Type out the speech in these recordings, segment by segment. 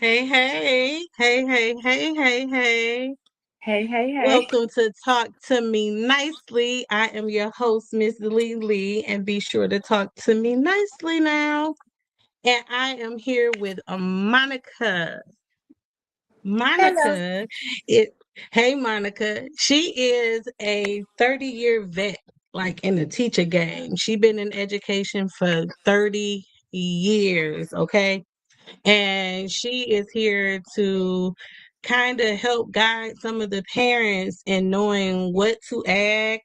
Hey, hey, hey, hey, hey, hey, hey. Hey, hey, hey. Welcome to Talk to Me Nicely. I am your host, Miss Lee Lee, and be sure to talk to me nicely now. And I am here with Monica. Hello. Monica, it hey Monica. She is a 30-year vet, like in the teacher game. She been in education for 30 years, okay? And she is here to kind of help guide some of the parents in knowing what to ask,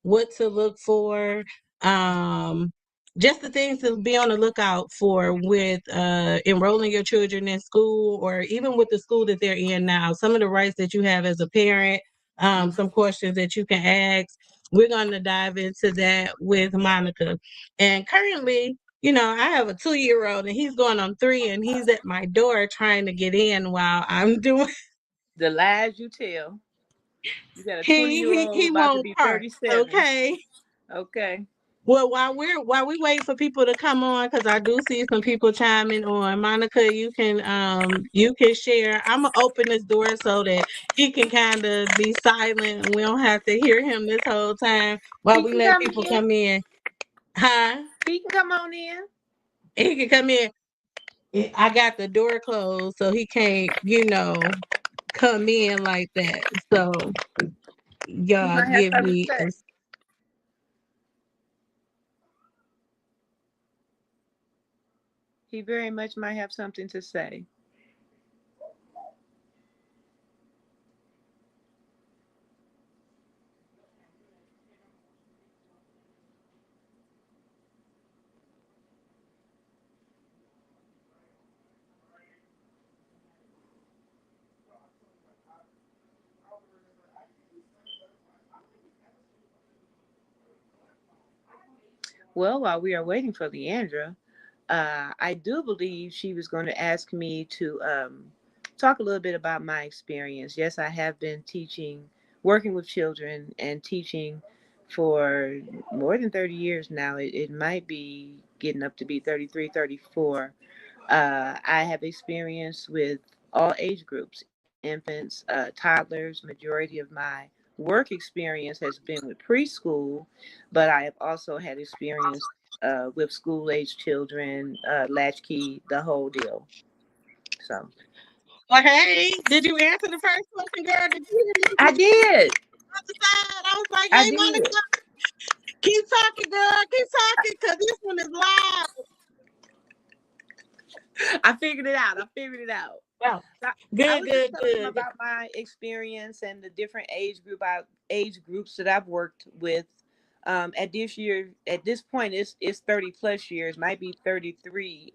what to look for, um, just the things to be on the lookout for with enrolling your children in school or even with the school that they're in now. Some of the rights that you have as a parent, some questions that you can ask. We're going to dive into that with Monica. And currently, I have a 2-year-old and he's going on 3 and he's at my door trying to get in while I'm doing The lies you tell. You got a 20 he year he old he about to won't be park. 37. Okay. Okay. Well, while we wait for people to come on, because I do see some people chiming on. Monica, you can share. I'm gonna open this door so that he can kind of be silent and we don't have to hear him this whole time while He we can let come people in. come in. Huh? He can come on in. He can come in. I got the door closed, so he can't, come in like that. So He y'all might have give something to me say. He very much might have something to say. Well, while we are waiting for Leandra, I do believe she was going to ask me to talk a little bit about my experience. Yes, I have been teaching, working with children, and teaching for more than 30 years now. It might be getting up to be 33, 34. I have experience with all age groups, infants, toddlers. Majority of my work experience has been with preschool, but I have also had experience with school age children, latchkey, the whole deal. So well, hey, did you answer the first question, girl? Did you hear me I put my did. on the side? I was like, I hey, did. Monica, keep talking, girl, keep talking, because this one is live. I figured it out. I figured it out. Wow. So I Good, was just good, telling them good. about my experience and the different age groups that I've worked with. At this point, it's 30 plus years. Might be 33.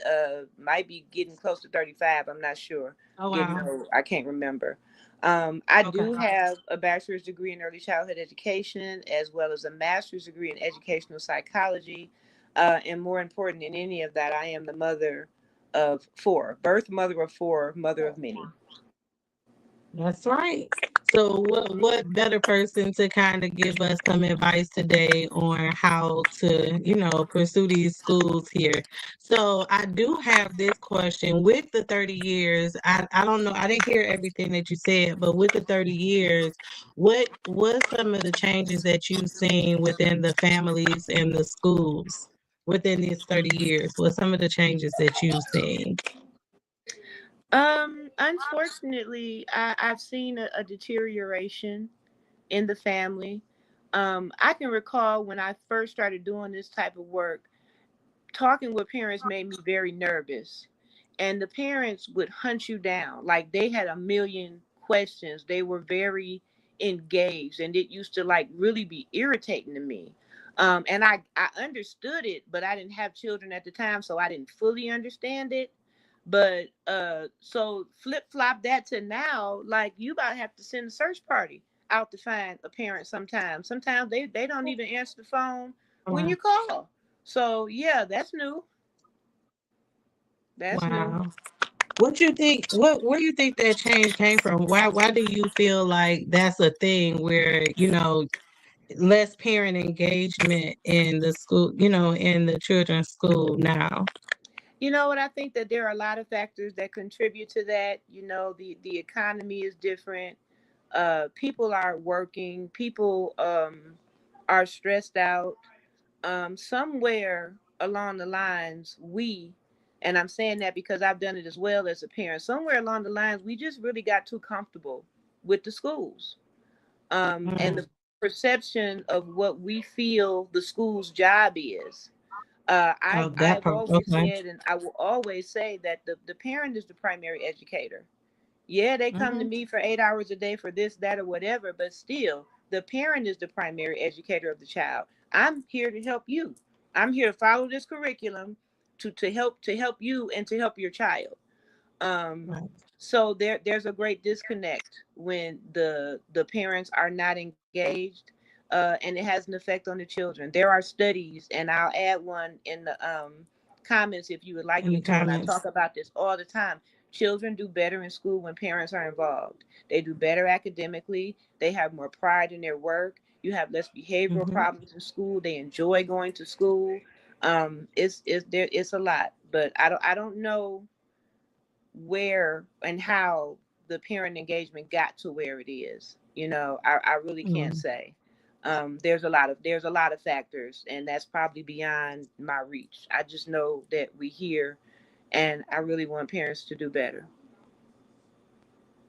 Might be getting close to 35. I'm not sure. Oh, Getting wow. old. I can't remember. I Okay. do have a bachelor's degree in early childhood education as well as a master's degree in educational psychology. And more important than any of that, I am the mother of four, birth mother of four, mother of many. That's right. So what better person to kind of give us some advice today on how to, pursue these schools here. So I do have this question with the 30 years. I don't know, I didn't hear everything that you said, but with the 30 years, what some of the changes that you've seen within the families and the schools within these 30 years? What some of the changes that you've seen? Unfortunately, I've seen a deterioration in the family. I can recall when I first started doing this type of work, talking with parents made me very nervous. And the parents would hunt you down. Like they had a million questions. They were very engaged and it used to like really be irritating to me. And I understood it, but I didn't have children at the time, so I didn't fully understand it. But so flip flop that to now, like you about to have to send a search party out to find a parent sometimes. Sometimes they don't even answer the phone when Wow. you call. So yeah, that's new. That's new. Wow. What you think? Where you think that change came from? Why do you feel like that's a thing where less parent engagement in the school, in the children's school now? You know what? I think that there are a lot of factors that contribute to that. You know, the economy is different. People are working. People are stressed out. Somewhere along the lines, and I'm saying that because I've done it as well as a parent. Somewhere along the lines, we just really got too comfortable with the schools, and Mm. the perception of what we feel the school's job is. Oh, that I've part. always Okay. said, and I will always say that the parent is the primary educator. Yeah, they come to Hmm. me for 8 hours a day for this, that, or whatever, but still, the parent is the primary educator of the child. I'm here to help you. I'm here to follow this curriculum to help you and to help your child. um Right. so there's a great disconnect when the parents are not engaged, and it has an effect on the children. There are studies, and I'll add one in the comments if you would like In me the to, and I comments. talk about this all the time. Children do better in school when parents are involved. They do better academically. They have more pride in their work. You have less behavioral Hmm. problems in school. They enjoy going to school. It's a lot, but I don't know where and how the parent engagement got to where it is. I really can't Mm. say. There's a lot of factors, and that's probably beyond my reach. I just know that we hear, and I really want parents to do better.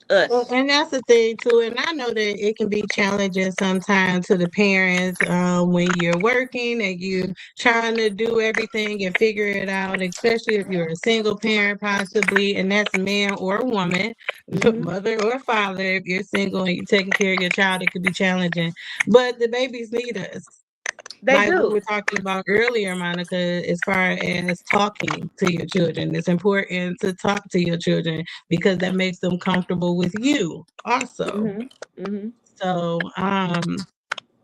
Well, Us. and that's the thing too, and I know that it can be challenging sometimes to the parents when you're working and you trying to do everything and figure it out, especially if you're a single parent possibly, and that's a man or a woman, Hmm. mother or father. If you're single and you're taking care of your child, it could be challenging. But the babies need us. They Like we do. were talking about earlier, Monica, as far as talking to your children, it's important to talk to your children because that makes them comfortable with you also. Hmm. Hmm. So,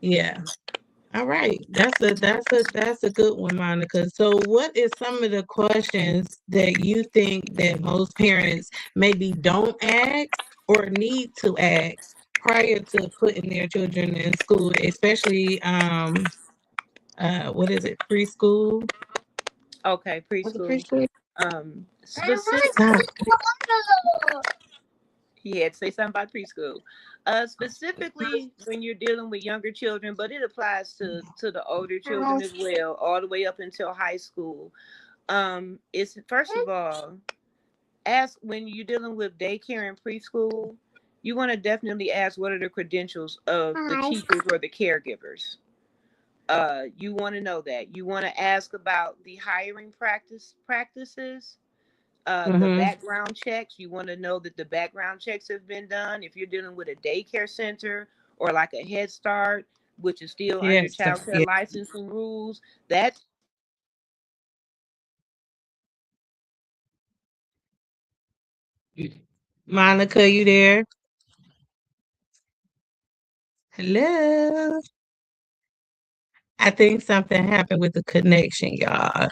yeah. All right. That's a good one, Monica. So what is some of the questions that you think that most parents maybe don't ask or need to ask prior to putting their children in school, especially what is it, preschool? Okay, Was it preschool. preschool? Specific. Ah, He had to say something about preschool. Specifically when you're dealing with younger children, but it applies to the older children as well, all the way up until high school. It's first of all, ask when you're dealing with daycare and preschool, you want to definitely ask what are the credentials of the teachers or the caregivers. You want to know that. You want to ask about the hiring practices, the mm-hmm. background checks. You want to know that the background checks have been done. If you're dealing with a daycare center or like a Head Start, which is still under Yes, child care yeah. licensing rules, that's Monica, you there? Hello. I think something happened with the connection, y'all.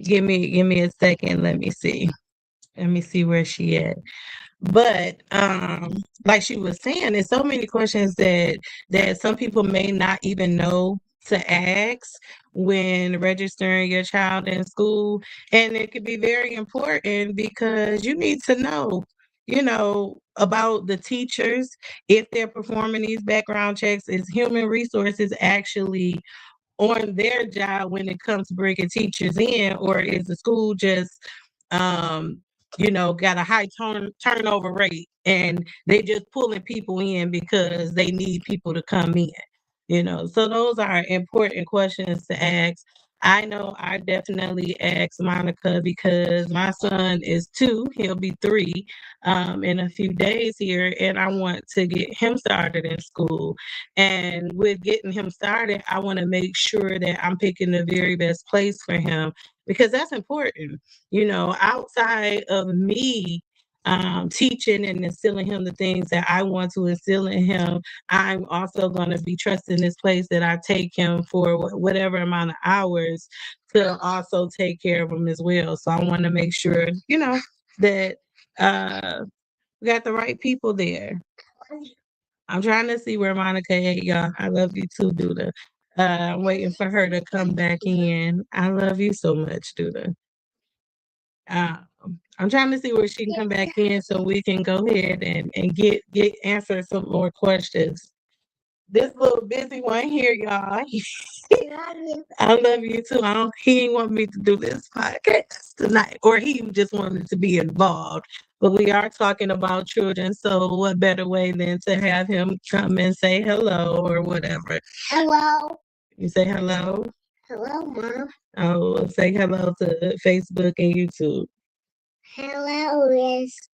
Give me a second. Let me see. Let me see where she at. But like she was saying, there's so many questions that some people may not even know to ask when registering your child in school. And it could be very important because you need to know, about the teachers, if they're performing these background checks. Is human resources actually on their job when it comes to bringing teachers in, or is the school just um got a high turnover rate and they just pulling people in because they need people to come in? So those are important questions to ask. I know I definitely asked Monica because my son is 2, he'll be 3 in a few days here, and I want to get him started in school. And with getting him started, I want to make sure that I'm picking the very best place for him because that's important. Outside of me teaching and instilling him the things that I want to instill in him, I'm also going to be trusting this place that I take him for whatever amount of hours to also take care of him as well. So I want to make sure, that we got the right people there. I'm trying to see where Monica at, y'all. I love you too, Duda. I'm waiting for her to come back in. I love you so much, Duda. I'm trying to see where she can come back in so we can go ahead and get answer some more questions. This little busy one here, y'all. I love you too. He ain't want me to do this podcast tonight, or he just wanted to be involved. But we are talking about children, so what better way than to have him come and say hello or whatever. Hello. You say hello. Hello, Mom. Oh, say hello to Facebook and YouTube. Hello, Miss.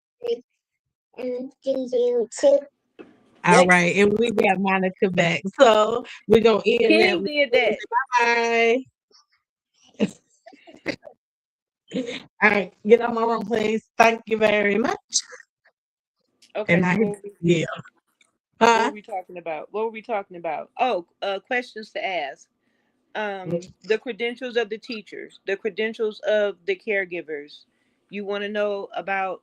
And to you too. All right, and we got Monica back. So we're gonna end that. King did that. Bye. All right, get on my room, please. Thank you very much. Okay, And so I what were we, yeah. what were Huh? we talking about? What were we talking about? Oh, questions to ask. The credentials of the teachers, the credentials of the caregivers. You want to know about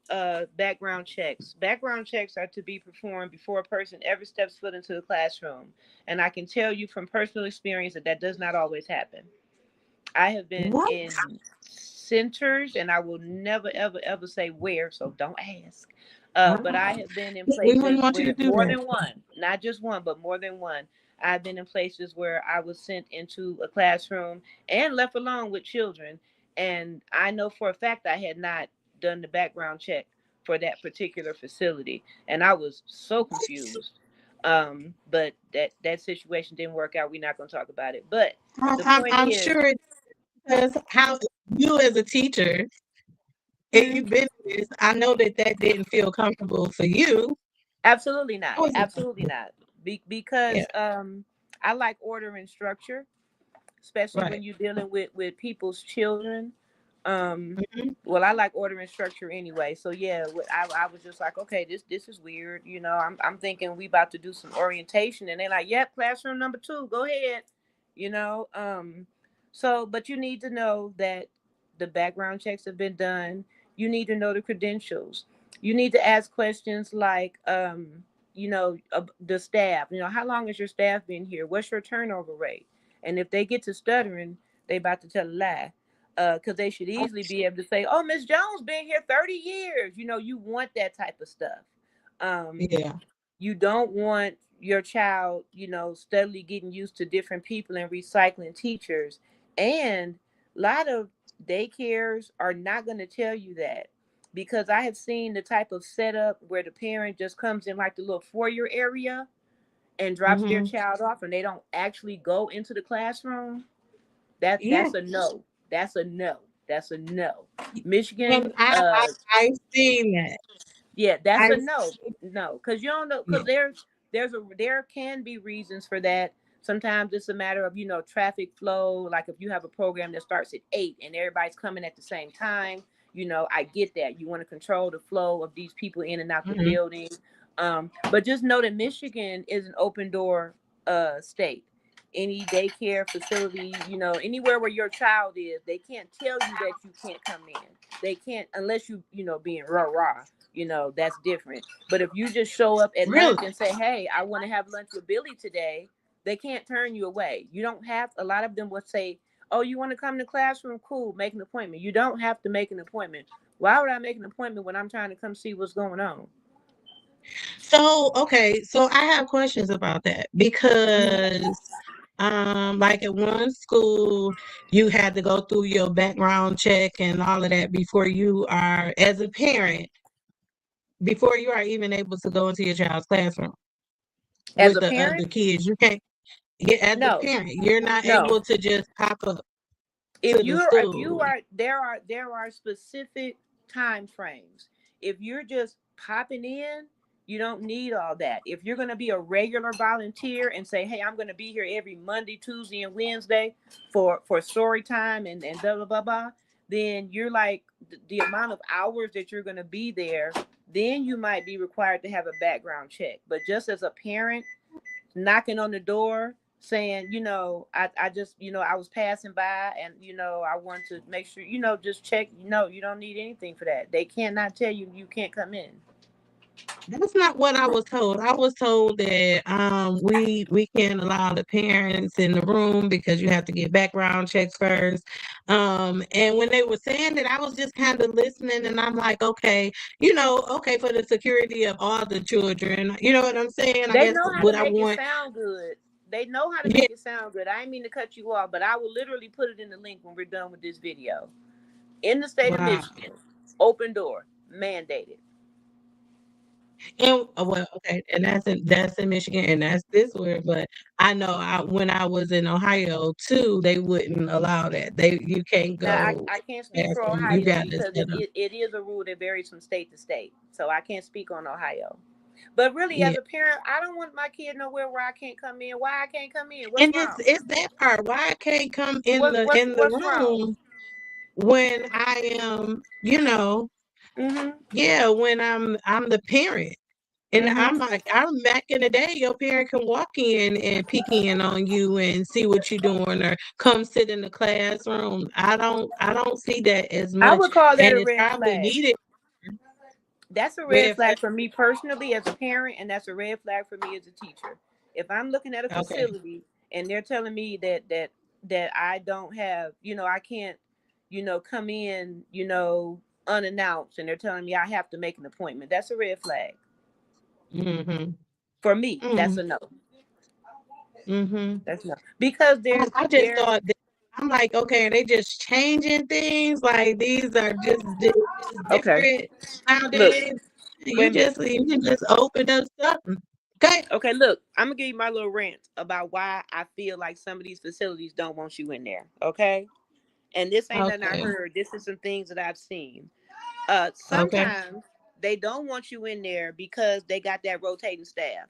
background checks. Background checks are to be performed before a person ever steps foot into the classroom. And I can tell you from personal experience that that does not always happen. I have been What? in centers, and I will never, ever, ever say where, so don't ask. But I have been in We wouldn't places want you to where do more that. than one, not just one, but more than one. I've been in places where I was sent into a classroom and left alone with children. And I know for a fact I had not done the background check for that particular facility. And I was so confused. But that situation didn't work out. We're not going to talk about it. But the point I'm is, sure it does. How you as a teacher, and hmm, you've been in this, I know that that didn't feel comfortable for you. absolutely I not. wasn't Absolutely comfortable. not. Yeah, Because I like order and structure, especially right. when you're dealing with people's children. Um, Mhm. well, I like order and structure anyway. So yeah, I was just like, okay, this is weird. You know, I'm thinking we about to do some orientation, and they're like, yep, classroom number 2, go ahead. You know, so but you need to know that the background checks have been done. You need to know the credentials. You need to ask questions like, the staff. You know, how long has your staff been here? What's your turnover rate? And if they get to stuttering, they about to tell a lie. Because they should easily be able to say, "Oh, Miss Jones been here 30 years." You know, you want that type of stuff. Um, Yeah. you don't want your child, steadily getting used to different people and recycling teachers. And a lot of daycares are not going to tell you that, because I have seen the type of setup where the parent just comes in like the little foyer area and drops their Hmm. child off, and they don't actually go into the classroom. That Yeah. that's a no. That's a no. That's a no. And Michigan, I've seen that. yeah, that's a I've no. No, because you don't know, yeah. because there can be reasons for that. Sometimes it's a matter of traffic flow. Like if you have a program that starts at 8 and everybody's coming at the same time, I get that you want to control the flow of these people in and out the Hmm. building. But just know that Michigan is an open door state. Any daycare facility, anywhere where your child is, they can't tell you that you can't come in. They can't, unless being rah rah, that's different. But if you just show up at Really? lunch and say, hey, I want to have lunch with Billy today, they can't turn you away. You don't have, a lot of them would say, oh, you want to come to classroom? Cool, make an appointment. You don't have to make an appointment. Why would I make an appointment when I'm trying to come see what's going on? So, okay, so I have questions about that Mhm. because like at one school you had to go through your background check and all of that before you are as a parent, before you are even able to go into your child's classroom As with a the parent, other kids. You can't get as a no, parent, you're not no. able to just pop up if to the you're if you school. are there are specific time frames. If you're just popping in, you don't need all that. If you're going to be a regular volunteer and say, hey, I'm going to be here every Monday, Tuesday, and Wednesday for story time and blah blah blah blah, then you're like, the amount of hours that you're going to be there, then you might be required to have a background check. But just as a parent knocking on the door saying, I just, I was passing by and, I want to make sure, just check. No, you don't need anything for that. They cannot tell you you can't come in. That's not what I was told. I was told that we can't allow the parents in the room because you have to get background checks first. And when they were saying that, I was just kind of listening, and I'm like, okay, okay, for the security of all the children, you know what I'm saying? I They guess know how to what I make it want, sound good. They know how to yeah, make it sound good. I didn't mean to cut you off, but I will literally put it in the link when we're done with this video. In the state of wow. Michigan, open door, mandated. And well, okay, and that's in Michigan, and that's this word. But I know when I was in Ohio too, they wouldn't allow that. You can't Now, go I can't in speak the for bathroom. You Ohio got to because set up. it is a rule that varies from state to state. So I can't speak on Ohio. But really, Yeah, as a parent, I don't want my kid nowhere where I can't come in. Why I can't come in? What's and it's wrong? it's that part. Why I can't come in the What's wrong? room when I am, Mhm. yeah, when I'm the parent. And I'm Mhm. like, I'm back in the day, your parent can walk in and peek in on you and see what you're doing or come sit in the classroom. I don't see that as I much. would call that And a it's red probably flag. needed. That's a red Red flag. flag for me personally as a parent, and that's a red flag for me as a teacher. If I'm looking at a Okay. facility and they're telling me that I don't have, I can't, come in, unannounced, and they're telling me I have to make an appointment, that's a red flag. Mm-hmm. For me, that's Mm-hmm. a no. Mm-hmm. That's no. Because I just there's thought that I'm like, okay, they just changing things. Like these are just okay. different Look, nowadays. wait a minute. You can just open up something. Okay. Okay, look, I'm gonna give you my little rant about why I feel like some of these facilities don't want you in there. Okay. And this ain't nothing I Okay. heard. This is some things that I've seen. Okay. Sometimes they don't want you in there because they got that rotating staff.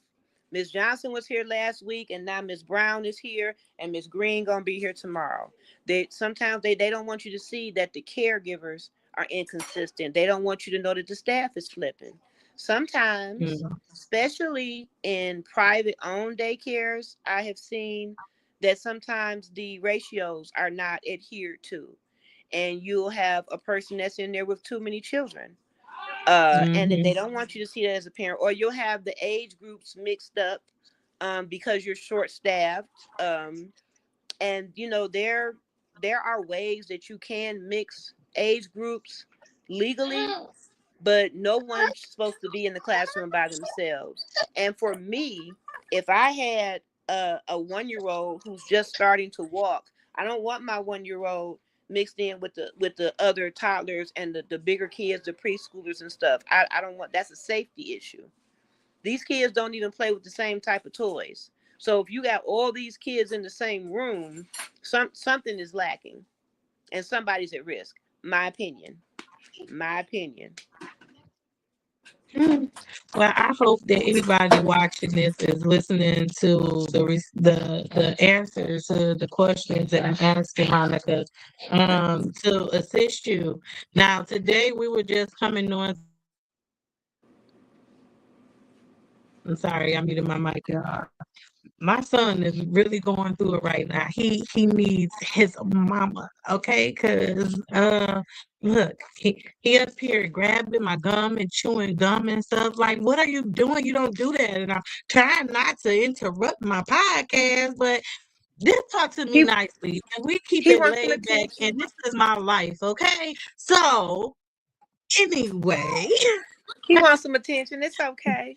Miss Johnson was here last week, and now Miss Brown is here, and Miss Green gonna be here tomorrow. They sometimes they don't want you to see that the caregivers are inconsistent. They don't want you to know that the staff is flipping. Sometimes, Mm-hmm. especially in private owned daycares, I have seen that sometimes the ratios are not adhered to, and you'll have a person that's in there with too many children, and that they Mm-hmm. don't want you to see that as a parent, or you'll have the age groups mixed up, because you're short staffed, and there are ways that you can mix age groups legally, but no one's supposed to be in the classroom by themselves. And for me, if I had a 1 year old who's just starting to walk, I don't want my 1 year old mixed in with the other toddlers and the bigger kids, the preschoolers and stuff. I don't want, that's a safety issue. These kids don't even play with the same type of toys. So if you got all these kids in the same room, something is lacking and somebody's at risk. My opinion. My opinion. Mm. Well, I hope that anybody watching this is listening to the answers to the questions that I'm asking Monica, to assist you. Now, today we were just coming on. I'm sorry, I'm muting my mic, y'all. My son is really going through it right now. He needs his mama, okay? Cause look, he up here grabbing my gum and chewing gum and stuff. Like, what are you doing? You don't do that. And I'm trying not to interrupt my podcast, but just talk to me He nicely. And we keep he it wants some laid back. And attention. this is my life, okay? So anyway. He wants some attention. It's okay.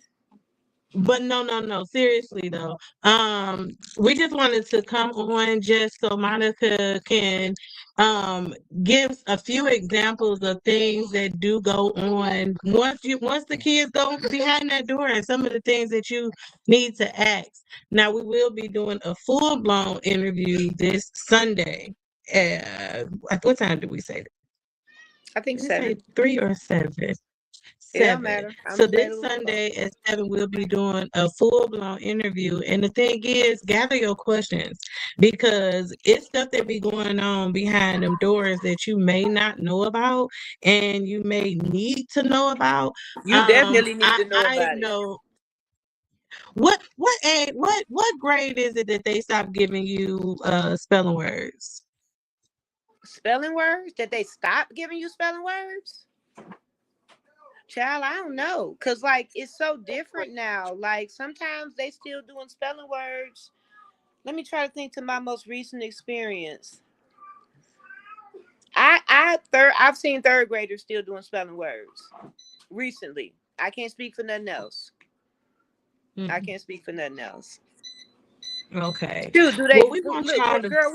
But no, no, no. Seriously though, we just wanted to come on just so Monica can um give a few examples of things that do go on once the kids go behind that door, and some of the things that you need to ask. Now we will be doing a full blown interview this Sunday. At what time did we say? I think Did we say 7. 3 or 7? It don't 7. matter. I'm So this available for both. Sunday at 7, we'll be doing a full-blown interview. And the thing is, gather your questions because it's stuff that be going on behind them doors that you may not know about and you may need to know about. You definitely need to know I about it. know what grade is it that they stopped giving you spelling words? Spelling words? That they stop giving you spelling words? Child, I don't know. Cause like it's so different now. Like sometimes they still doing spelling words. Let me try to think to my most recent experience. I've seen third graders still doing spelling words recently. I can't speak for nothing else. I Mm, can't speak for nothing else. okay. Dude, do they Well, we want look, y'all to. girl?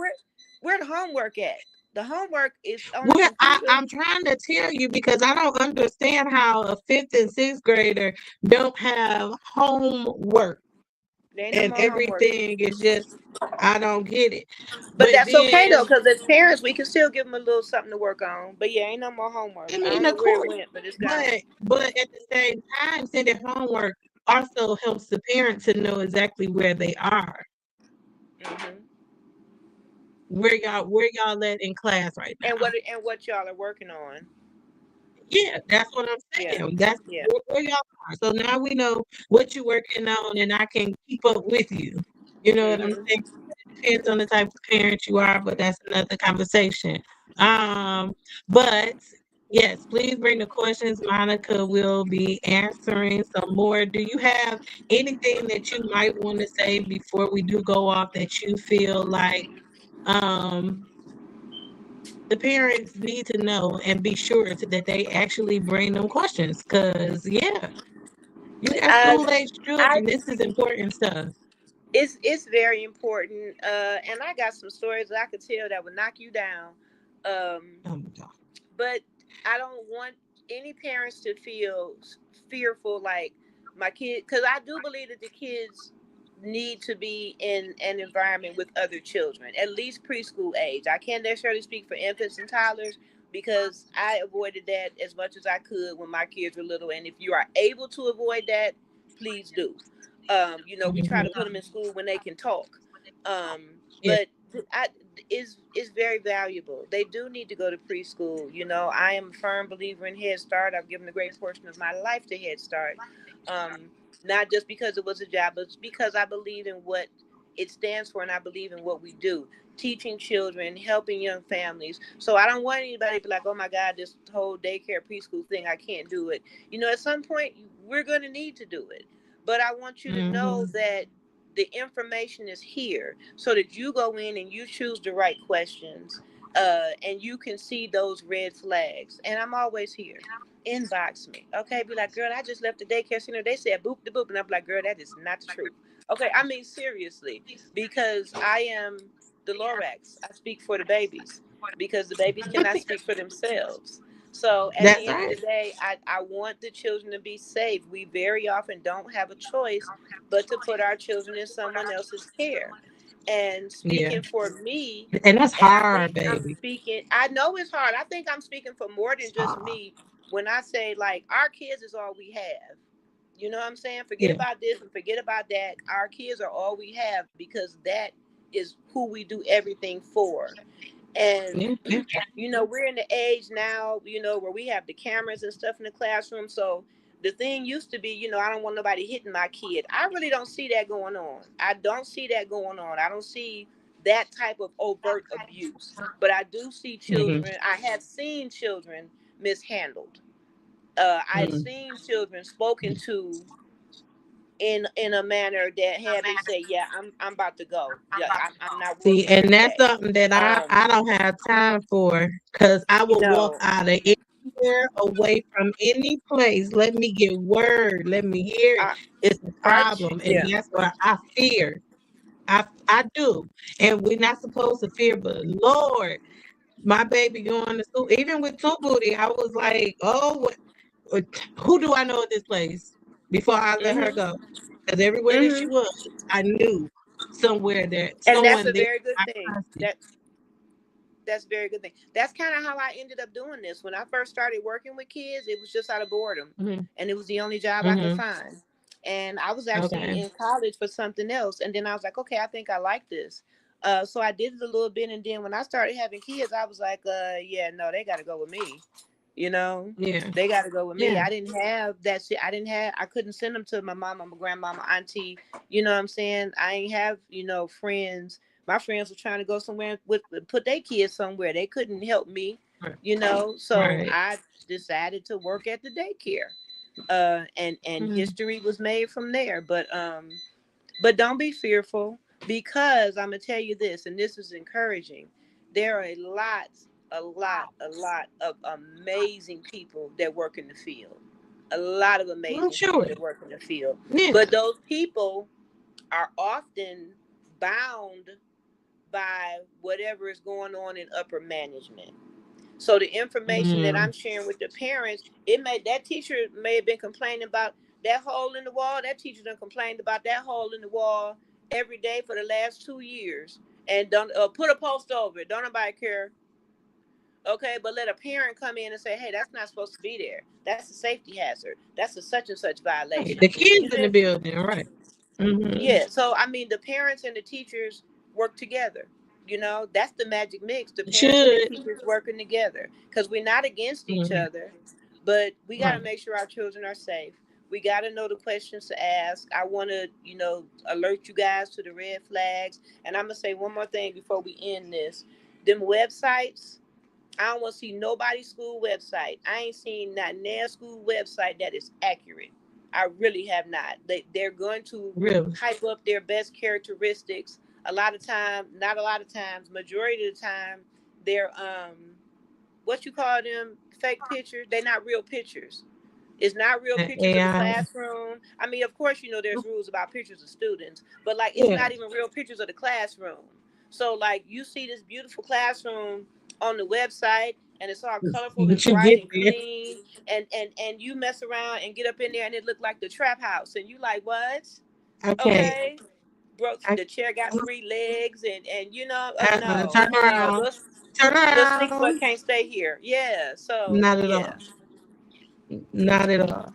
Where the homework at? The homework is on the Well, computer. I'm trying to tell you because I don't understand how a fifth and sixth grader don't have homework There ain't no and more homework. everything is just, I don't get it. But But that's okay though, then, because as parents, we can still give them a little something to work on. But yeah, ain't no more homework. I I mean, don't of know where it course, went, but it's gone. but at the same time, sending homework also helps the parent to know exactly where they are, Hmm. where y'all at in class right And now. what y'all are working on? Yeah, that's what I'm Yeah, saying. That's yeah. where y'all are. So now we know what you're working on, and I can keep up with you. You know what I'm Hmm. saying? Depends on the type of parent you are, but that's another conversation. Um, but yes, please bring the questions. Monica will be answering some more. Do you have anything that you might want to say before we do go off that you feel like um the parents need to know and be sure that they actually bring them questions? Cause yeah, you got Uh, school age I children. This is important stuff. it's very important. And I got some stories that I could tell that would knock you down. Um, Oh my God. but I don't want any parents to feel fearful like my kid, because I do believe that the kids need to be in an environment with other children, at least preschool age. I can't necessarily speak for infants and toddlers because I avoided that as much as I could when my kids were little. And if you are able to avoid that, please do. We try to Mhm. put them in school when they can talk. Yeah. But I, is very valuable. They do need to go to preschool. I am a firm believer in Head Start. I've given a great portion of my life to Head Start, um, not just because it was a job, but because I believe in what it stands for, and I believe in what we do. Teaching children, helping young families. So I don't want anybody to be like, "Oh my God, this whole daycare preschool thing, I can't do it." At some point, we're going to need to do it. But I want you to know Mhm. that the information is here so that you go in and you choose the right questions, and you can see those red flags. And I'm always here. Inbox me. Okay. Be like, girl, I just left the daycare center. They said boop de boop. And I'm like, girl, that is not the truth. Okay. I mean, seriously, because I am the Lorax. I speak for the babies because the babies cannot speak for themselves. So at That's the end of right. the day, I want the children to be safe. We very often don't have a choice but to put our children in someone else's care. And Yeah. speaking for me, And that's and I hard, think I'm baby. speaking, I know it's hard. I think I'm speaking for more than It's just hard. me when I say, like, our kids is all we have. You know what I'm saying? Forget Yeah. about this and forget about that. Our kids are all we have because that is who we do everything for. And Yeah. Yeah. we're in the age now, where we have the cameras and stuff in the classroom. So the thing used to be, I don't want nobody hitting my kid. I really don't see that going on. I don't see that going on. I don't see that type of overt abuse. But I do see Mhm. children. I have seen children mishandled. I've Mhm. seen children spoken to in a manner that had me say, "Yeah, I'm about to go. Yeah, I'm not See, working here and that's today." something that I Um, I don't have time for because I you will walk know, out of anywhere away from any place. Let me get word. Let me hear it. I, It's a problem, and yeah. that's why I fear. I do, and we're not supposed to fear, but Lord, my baby going to school, even with two booty, I was like, oh, what, who do I know at this place before I let her Mhm. go? Because everywhere that she Mhm. was, I knew somewhere there, And that's someone a there very good I thing. trusted. That's a very good thing. That's kind of how I ended up doing this. When I first started working with kids, it was just out of boredom, Mhm, and it was the only job I could mhm, find. And I was actually okay, in college for something else, and then I was like, okay, I think I like this. So I did it a little bit, and then when I started having kids, I was like, yeah, no, they got to go with me. You know, yeah, they got to go with me. yeah, I didn't have that shit. I couldn't send them to my mama, my grandmama, auntie. You know what I'm saying? I ain't have, friends. My friends were trying to go somewhere with put their kids somewhere. They couldn't help me, right, So right, I decided to work at the daycare. And mhm, history was made from there. But don't be fearful, because I'm gonna tell you this, and this is encouraging. There are a lot. a lot of amazing people that work in the field. A lot of I'm amazing people sure. that work in the field. Yeah. But those people are often bound by whatever is going on in upper management. So the information that Mm, I'm sharing with the parents, it may that teacher may have been complaining about that hole in the wall. That teacher done complained about that hole in the wall every day for the last 2 years, and don't put a post over it. Don't nobody care. Okay, but let a parent come in and say, "Hey, that's not supposed to be there. That's a safety hazard. That's a such and such right. violation." The kids You in the see? building, right? Mm-hmm. Yeah, so I mean, the parents and the teachers work together. That's the magic mix. The parents and the Should. teachers working together because we're not against each Mm, other, but we got to right. make sure our children are safe. We got to know the questions to ask. I want to, alert you guys to the red flags. And I'm gonna say one more thing before we end this. Them websites, I don't want to see nobody's school website. I ain't seen not their school website that is accurate. I really have not. They're going to Really. hype up their best characteristics. A lot of time, not a lot of times, majority of the time, they're what you call them fake pictures. They're not real pictures. It's not real The pictures of the AI. classroom. I mean, of course, there's rules about pictures of students, but like it's Yeah. not even real pictures of the classroom. So like you see this beautiful classroom on the website and it's all colorful and But you bright get and there. clean and you mess around and get up in there and it looked like the trap house and you like what? Okay. Okay. Bro, I, the chair got 3 legs and no, turn around. Turn little sneaky butt around. can't stay here. Yeah. So Not at yeah. all. Not at all.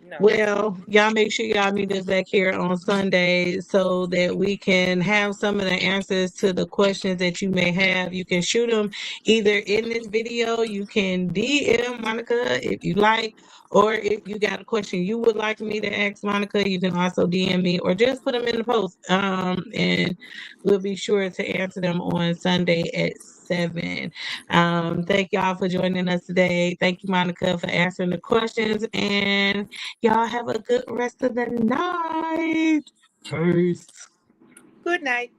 No. Well, y'all make sure y'all meet us back here on Sunday so that we can have some of the answers to the questions that you may have. You can shoot them either in this video, you can DM Monica if you like, or if you got a question you would like me to ask Monica, you can also DM me or just put them in the post. And we'll be sure to answer them on Sunday at 7. Thank y'all for joining us today. Thank you, Monica, for answering the questions. And y'all have a good rest of the night. Peace. Good night.